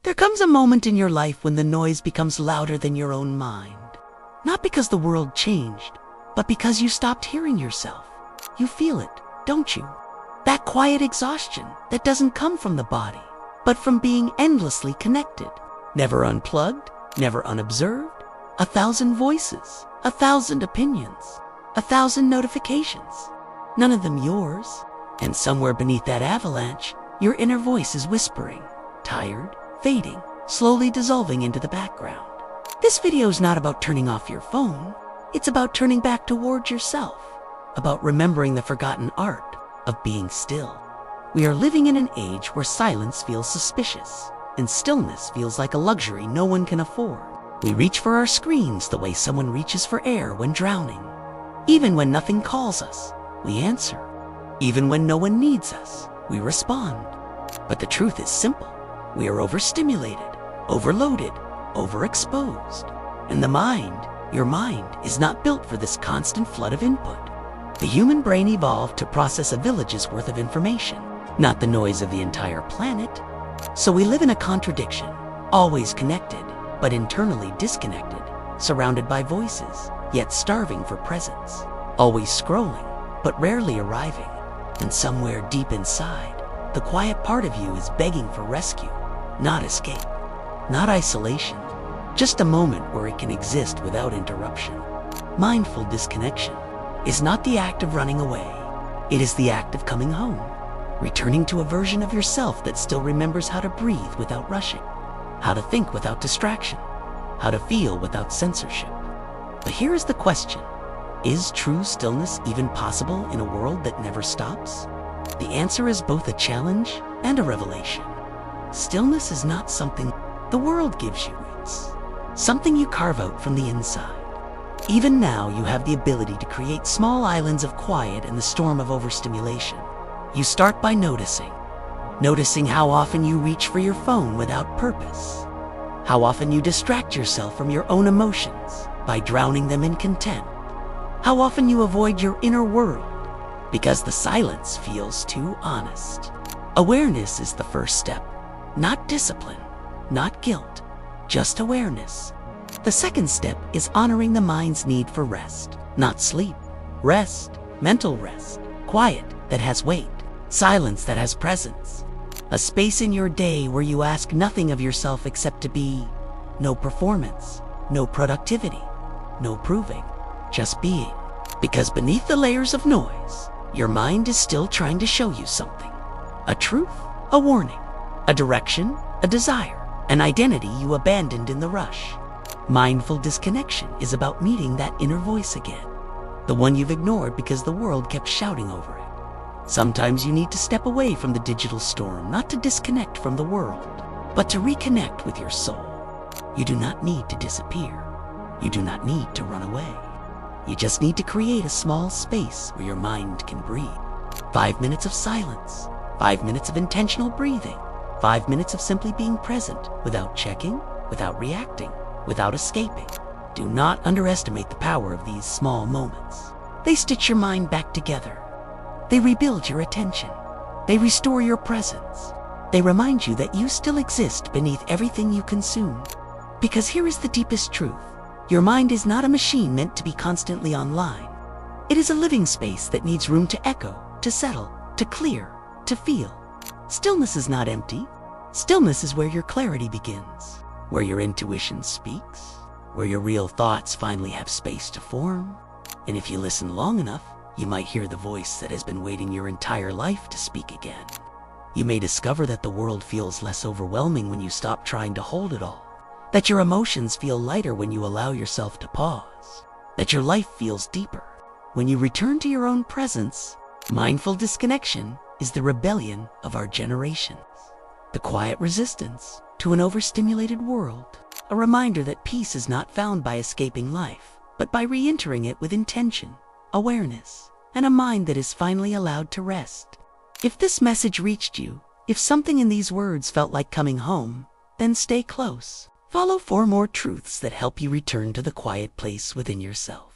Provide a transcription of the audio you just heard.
There comes a moment in your life when the noise becomes louder than your own mind. Not because the world changed, but because you stopped hearing yourself. You feel it, don't you? That quiet exhaustion that doesn't come from the body, but from being endlessly connected. Never unplugged, never unobserved. 1,000 voices, 1,000 opinions, 1,000 notifications. None of them yours. And somewhere beneath that avalanche, your inner voice is whispering, tired, fading, slowly dissolving into the background. This video is not about turning off your phone. It's about turning back towards yourself, about remembering the forgotten art of being still. We are living in an age where silence feels suspicious, and stillness feels like a luxury no one can afford. We reach for our screens the way someone reaches for air when drowning. Even when nothing calls us, we answer. Even when no one needs us, we respond. But the truth is simple. We are overstimulated, overloaded, overexposed. And the mind, your mind, is not built for this constant flood of input. The human brain evolved to process a village's worth of information, not the noise of the entire planet. So we live in a contradiction, always connected, but internally disconnected, surrounded by voices, yet starving for presence. Always scrolling, but rarely arriving. And somewhere deep inside, the quiet part of you is begging for rescue, not escape, not isolation, just a moment where it can exist without interruption. Mindful disconnection is not the act of running away. It is the act of coming home, returning to a version of yourself that still remembers how to breathe without rushing, how to think without distraction, how to feel without censorship. But here is the question. Is true stillness even possible in a world that never stops? The answer is both a challenge and a revelation. Stillness is not something the world gives you. It's something you carve out from the inside. Even now, you have the ability to create small islands of quiet in the storm of overstimulation. You start by noticing how often you reach for your phone without purpose, how often you distract yourself from your own emotions by drowning them in content, how often you avoid your inner world because the silence feels too honest. Awareness is the first step, not discipline, not guilt, just awareness. The second step is honoring the mind's need for rest, not sleep. Rest, mental rest, quiet that has weight, silence that has presence. A space in your day where you ask nothing of yourself except to be. No performance, no productivity, no proving, just being. Because beneath the layers of noise, your mind is still trying to show you something. A truth, a warning, a direction, a desire, an identity you abandoned in the rush. Mindful disconnection is about meeting that inner voice again, the one you've ignored because the world kept shouting over it. Sometimes you need to step away from the digital storm, not to disconnect from the world, but to reconnect with your soul. You do not need to disappear. You do not need to run away. You just need to create a small space where your mind can breathe. 5 minutes of silence, 5 minutes of intentional breathing, 5 minutes of simply being present without checking, without reacting, without escaping. Do not underestimate the power of these small moments. They stitch your mind back together. They rebuild your attention. They restore your presence. They remind you that you still exist beneath everything you consume. Because here is the deepest truth. Your mind is not a machine meant to be constantly online. It is a living space that needs room to echo, to settle, to clear, to feel. Stillness is not empty. Stillness is where your clarity begins, where your intuition speaks, where your real thoughts finally have space to form. And if you listen long enough, you might hear the voice that has been waiting your entire life to speak again. You may discover that the world feels less overwhelming when you stop trying to hold it all, that your emotions feel lighter when you allow yourself to pause, that your life feels deeper when you return to your own presence. Mindful disconnection is the rebellion of our generations, the quiet resistance to an overstimulated world, a reminder that peace is not found by escaping life, but by re-entering it with intention, awareness, and a mind that is finally allowed to rest. If this message reached you, if something in these words felt like coming home, then stay close. Follow 4 more truths that help you return to the quiet place within yourself.